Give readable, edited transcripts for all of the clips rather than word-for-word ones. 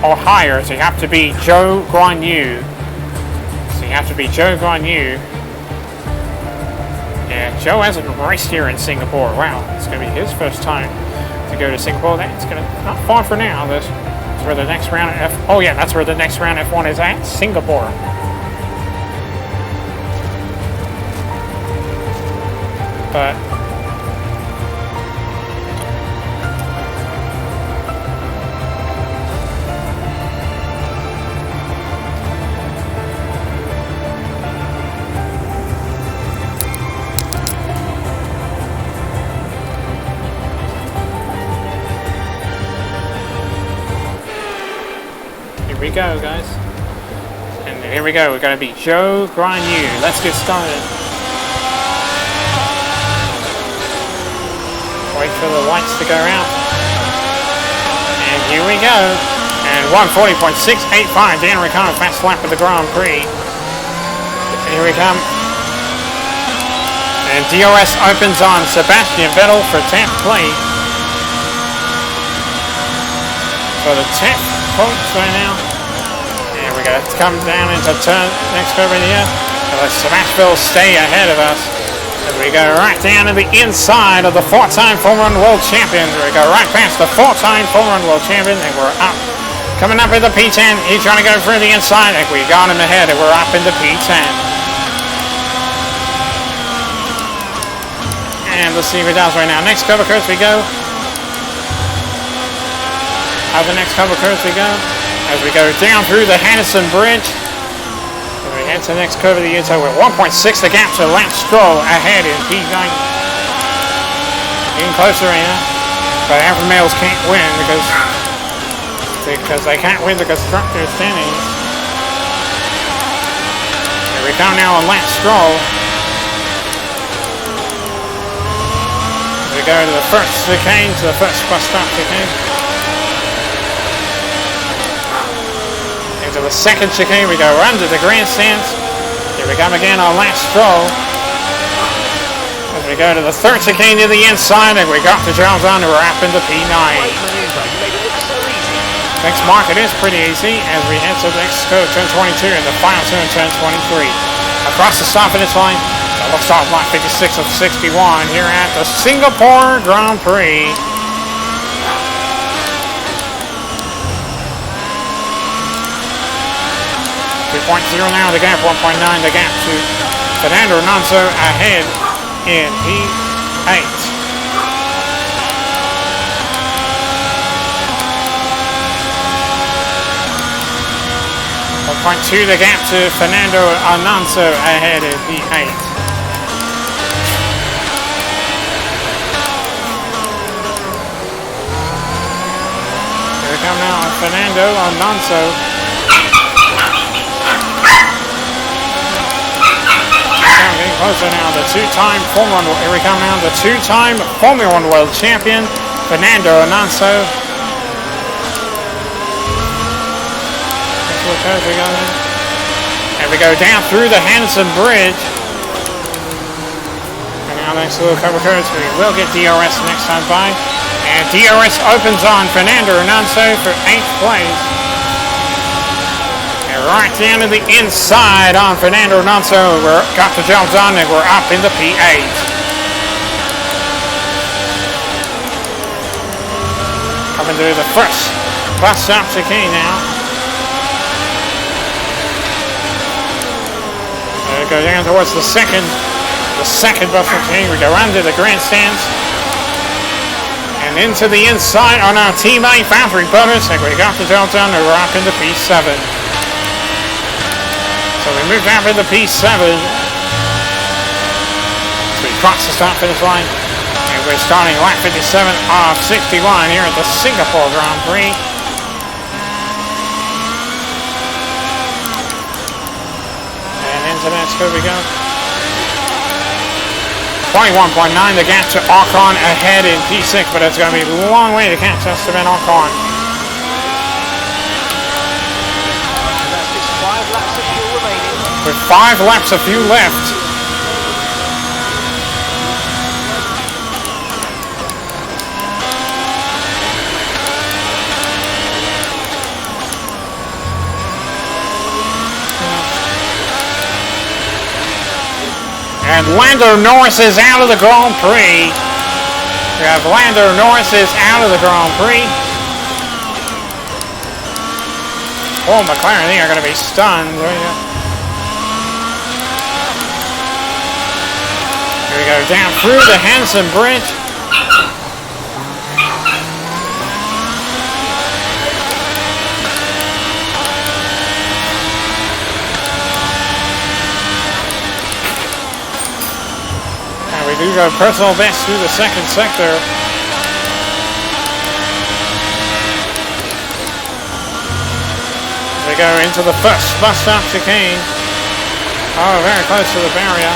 or higher, so you have to be Zhou Guanyu. So you have to be Zhou Guanyu. Yeah, Joe hasn't raced here in Singapore. Wow, it's going to be his first time to go to Singapore. That's going to not far for now. That's where the next round of F. Oh yeah, that's where the next round F1 is at, Singapore. But here we go, guys. And here we go. We're going to be Zhou Guanyu. Let's get started. Wait for the lights to go out. And here we go. And 1:40.685. Dan Ricciardo fast lap of the Grand Prix. Here we come. And DRS opens on Sebastian Vettel for 10th place. So the 10th folks right now. And we're going to come down into turn next curve in here. So let Sebastian stay ahead of us. As we go right down to the inside of the 4-time Formula 1 World Champion. We go right past the 4-time Formula 1 World Champion, and we're up. Coming up in the P10. He's trying to go through the inside. And we got him ahead, and we're up in the P10. And let's see if he does right now. Next cover curves we go. Out the next couple of curves we go. As we go down through the Henderson Bridge. And we head to the next curve of the year. So we're 1.6 the gap to Lance Stroll ahead in P9. Getting closer right now. But Alfa Males can't win because they can't win the constructors standings. Here we come now on Lance Stroll. We go to the first chicane, to the first bus stop chicane. Into the second chicane, we go under the grandstands. Here we come again on Lance Stroll. As we go to the third chicane to the inside, and we got the Charles on, we're up into P9. Next market is pretty easy as we head to the next curve, turn 22, and the final turn, turn 23. Across the start finish line. Looks off line 56 of 61 here at the Singapore Grand Prix. 2.0 now the gap, 1.9 the gap to Fernando Alonso ahead in P8. .2 the gap to Fernando Alonso ahead in P8. Here we come now on Fernando Alonso. Getting closer now, the two-time Formula 1. Here we come now, the two-time Formula 1 World Champion, Fernando Alonso. As we go in. And we go down through the Henderson Bridge. And now next little cover curves, we will get DRS next time by. And DRS opens on Fernando Alonso for 8th place. And right down to the inside on Fernando Alonso. We're got the job done and we're up in the P8. Coming through the first bus stop chicane now. We go down towards the second bus chicane. We go under the grandstands and into the inside on our teammate Valtteri Bottas. And we got the job done and we're up in the P7. So we moved up in the P7. So we crossed the start finish line and we're starting lap 57 of 61 here at the Singapore Grand Prix. Next here we go. 21.9 the gap to Ocon ahead in P6, but it's going to be a long way to catch Esteban Ocon. With 5 laps of fuel left. And Lando Norris is out of the Grand Prix. We have Lando Norris is out of the Grand Prix. Oh, McLaren, they are going to be stunned. Here we go, down through the Hanson Bridge. And we do go personal best through the second sector. We go into the first bus stop chicane. Oh, very close to the barrier.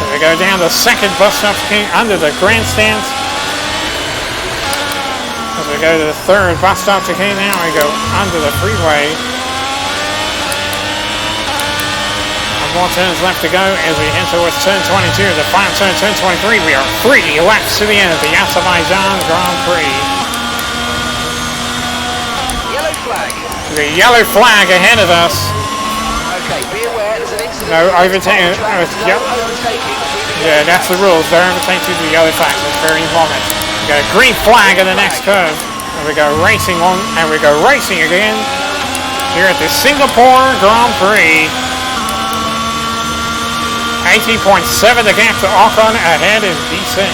We go down the second bus stop chicane under the grandstands. As we go to the third bus stop chicane now, we go under the freeway. More turns left to go as we head towards turn 22. The final turn, turn 23. We are 3 laps to the end of the Azerbaijan Grand Prix. Yellow flag. The yellow flag ahead of us. Okay, be aware there's an incident. No overtaking. Yeah, that's the rules. Don't overtake to the yellow flag. It's very important. We got a green flag in the next curve. And we go racing on, and we go racing again here at the Singapore Grand Prix. 18.7 the gap to Ocon ahead in P6.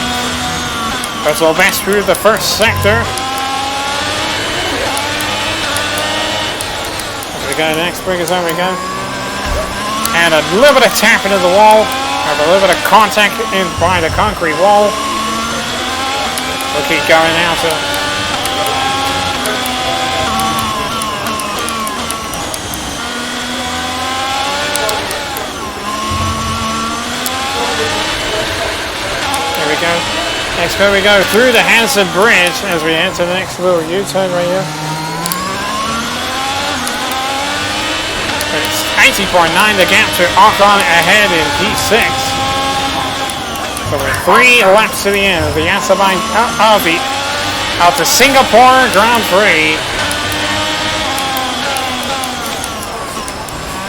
Personal best through the first sector. As we go next, bring us on we go. And a little bit of tap into the wall. Have a little bit of contact in by the concrete wall. We'll keep going now to go. Next go, we go through the Hanson Bridge as we enter the next little U-turn right here. It's 80.9 the gap to Ocon ahead in P6. So we're 3 laps to the end of the Azerbaijan of the Singapore Grand Prix.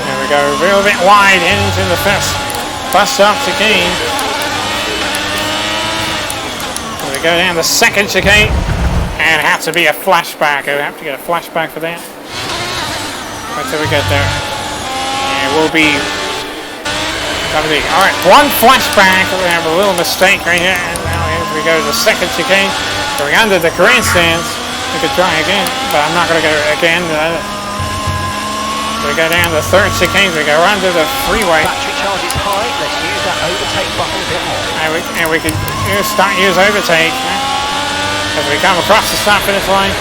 There we go, a little bit wide into the first bus stop chicane. Go down the second chicane and have to be a flashback. I have to get a flashback for that. Wait till we get there. And we'll be alright, one flashback. We have a little mistake right here. And now as we go to the second chicane, going under the grandstands. We could try again, but I'm not going to go again. We go down the third chicane, we go under the freeway. Battery charge is high, let's use that overtake button a bit more. And we can use overtake as we come across the start finish line.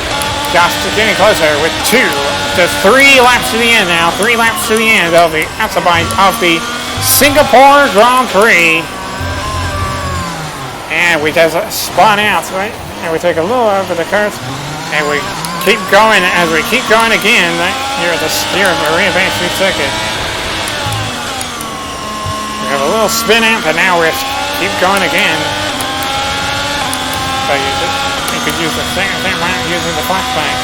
Just getting closer with 2. There's 3 laps to the end now. 3 laps to the end of the Singapore Grand Prix. And we just spun out, right? And we take a little over the curve. And we keep going as we keep going again here at the Marina Bay Street Circuit. We have a little spin out, but now we're keep going again. So you could use the same route using the flashback.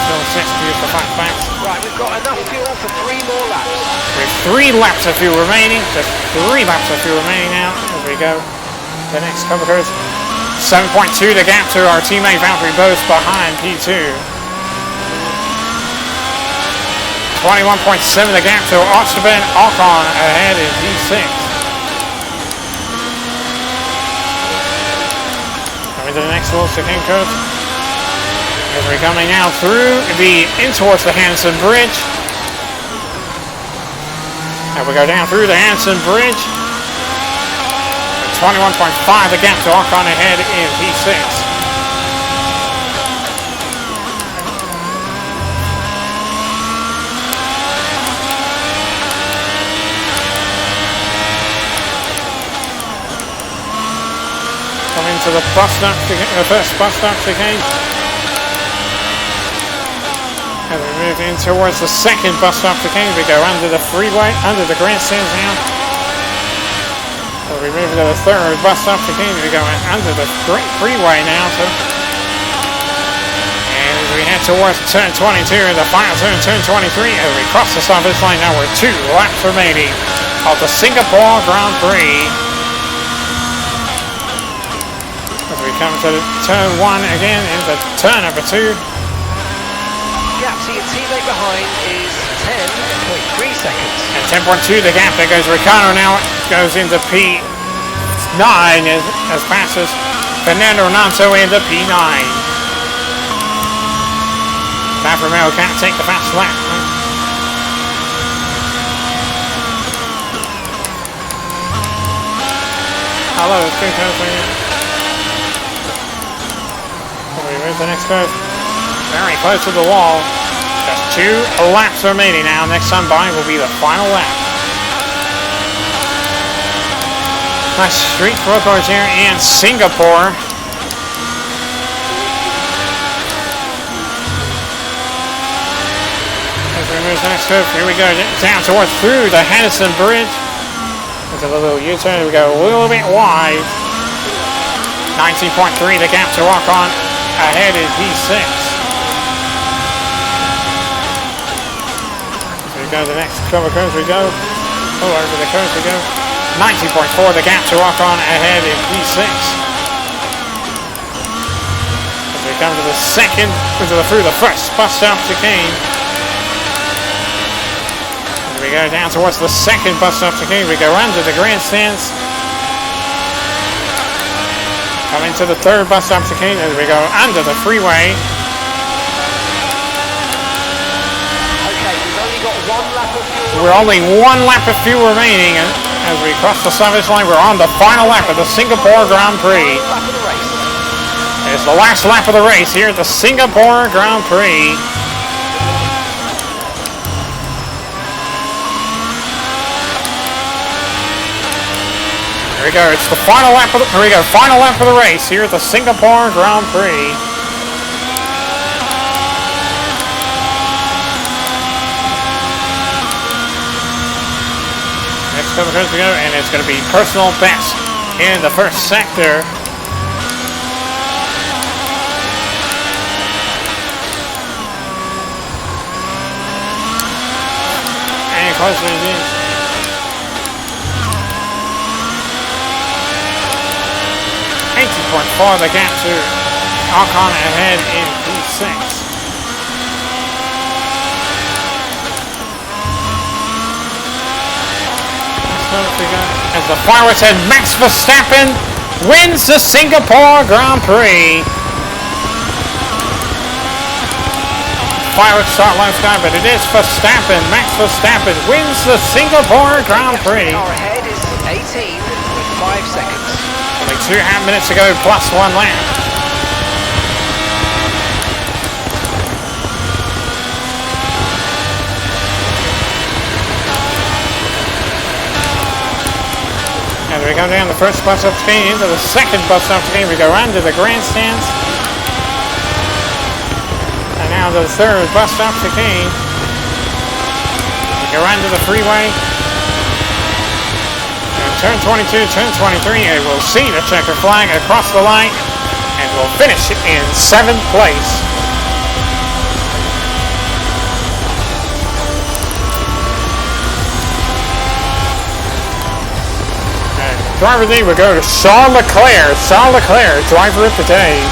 Still assist to use the flashbacks. Right, we've got enough fuel for 3 more laps. We have 3 laps of fuel remaining. Just 3 laps of fuel remaining now as we go the next couple of curves. 7.2 the gap to our teammate Valtteri Bottas behind P2. 21.7 the gap to Esteban Ocon ahead in P6. Coming to the next little chicane curve. As we're coming now through in towards the Hanson Bridge. And we go down through the Hanson Bridge. 21.5 the gap to Ocon ahead in P6. Coming to the first bus stop chicane. As we move in towards the second bus stop chicane, we go under the freeway, under the grandstands now. So we move to the third bus stop chicane. We're going under the freeway now. So, and as we head towards turn 22 in the final turn 23 as we cross the start finish line. Now we're 2 laps remaining of the Singapore Grand Prix. As we come to turn 1 again into turn number 2. Gap to your teammate behind is 10.3 seconds. And 10.2 the gap. There goes Ricciardo now. Goes into P9 as passes Fernando Alonso into P9. Alfa Romeo can't take the fast lap. Hello, it's good curve right now. We move the next curve. Very close to the wall. Just 2 laps remaining now. Next time by will be the final lap. Nice street road cars here in Singapore. As we move the next curve, here we go down towards through the Henderson Bridge. There's a little U-turn. We go a little bit wide. 19.3 the gap to walk on. Ahead is P6. So we go to the next couple of curves. We go. Oh, over the curves we go. 19.4 the gap to walk on. Ahead is P6. As we come to the second, through the first bus stop chicane. As we go down towards the second bus stop chicane, we go under the grandstands. Coming to the third bus stop chicane as we go under the freeway. Okay, we've only got 1 lap of fuel. We're only 1 lap of fuel remaining as we cross the finish line. We're on the final lap of the Singapore Grand Prix. Lap of the race. It's the last lap of the race here at the Singapore Grand Prix. Here we go. It's the final lap of the, here we go. Final lap of the race here at the Singapore Grand Prix. Next couple of turns to go, and it's going to be personal best in the first sector. And closer it is. 18.4 the gap to Ocon ahead in P6. As the fireworks head, Max Verstappen wins the Singapore Grand Prix. Fireworks start left sky, but it is Verstappen. Max Verstappen wins the Singapore Grand Prix. Our ahead is 18.5 seconds. Only 2.5 minutes to go, plus 1 lap. As we go down the first bus stop chicane into the second bus stop chicane, we go under the grandstands. And now the third bus stop chicane. We go under the freeway. Turn 22, turn 23, and we'll see the checker flag across the line, and we'll finish in 7th place. And driver of the day will go to Charles Leclerc. Charles Leclerc, driver of the day.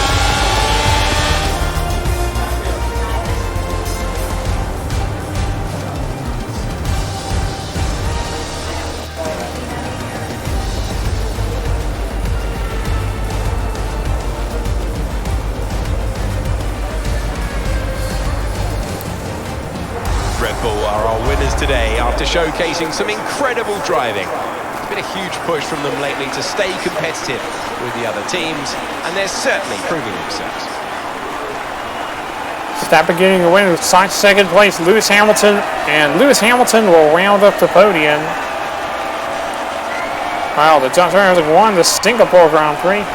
Red Bull are our winners today after showcasing some incredible driving. It's been a huge push from them lately to stay competitive with the other teams, and they're certainly proving themselves. Verstappen getting the win with second place, Lewis Hamilton, and Lewis Hamilton will round up the podium. Wow, the Dutch drivers have won the Singapore Grand Prix.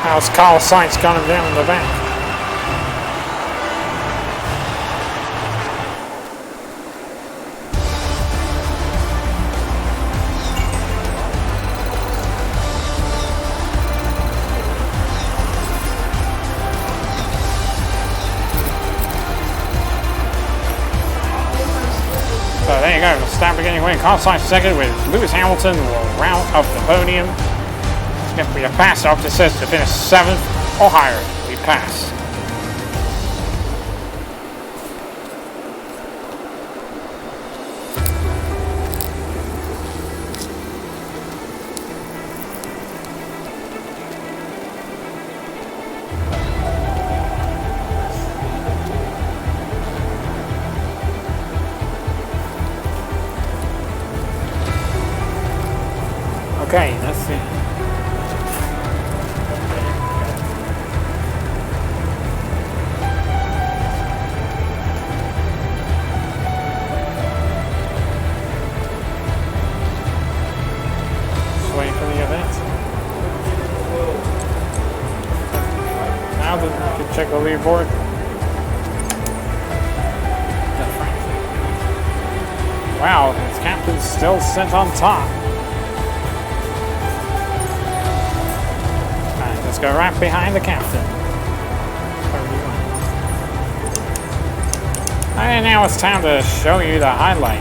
How's Carlos Sainz gunning down in the back? So there you go, Verstappen beginning winning, Carlos Sainz second with Lewis Hamilton will round up the podium. If we have passed up to says to finish 7th or higher, we pass. Okay, let's see. Just waiting for the event. Now that we can check the leaderboard. Wow, his captain's still sent on top. Let's go right behind the captain. 31. And now it's time to show you the highlights.